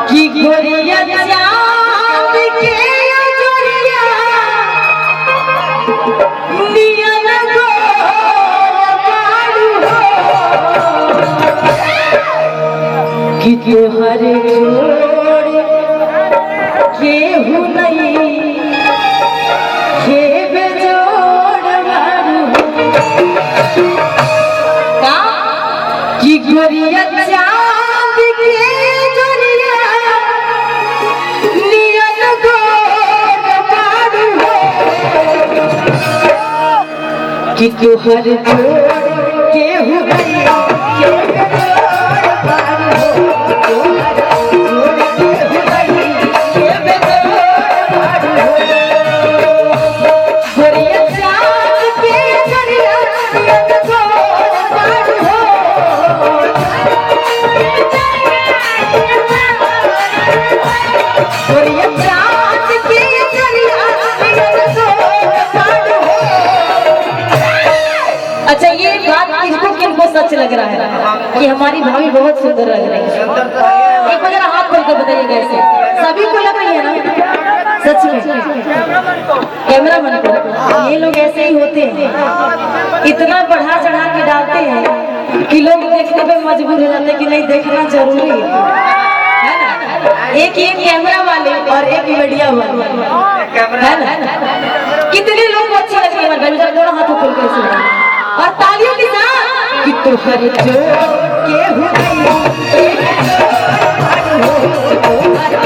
की गोरिया चांद के अजरिया नियन गोर बारू कि तोहर जोड़ केहू नहीं के बेजोड़ बारू का कि गोरिया चांद के कि तोहर जोड़ केहू नहीं के बेजोड़ बारू तोहर जोड़ केहू नहीं के बेजोड़ बारू गोरिया चांद के अजरिया नियन गोर बारू गोरिया चांद के अजरिया नियन गोर बारू। अच्छा ये बात किसको किनको सच लग रहा है कि हमारी भाभी बहुत सुंदर लग रही है? एक बार जरा हाथ खोल कर बताइएगा ऐसे सभी को लग रही है ना सच में? कैमरा मन को ये लोग ऐसे ही होते हैं, इतना बढ़ा चढ़ा के डालते हैं कि लोग देखने पे मजबूर हो जाते हैं कि नहीं देखना जरूरी है ना। एक ये कैमरा वाले और एक मीडिया वाले है ना। कितने लोग को अच्छी लग रही है दोनों हाथों खोल कर सुना और तालियों के साथ कि तोहर जोड़ केहू नहीं के बेजोड़ बारू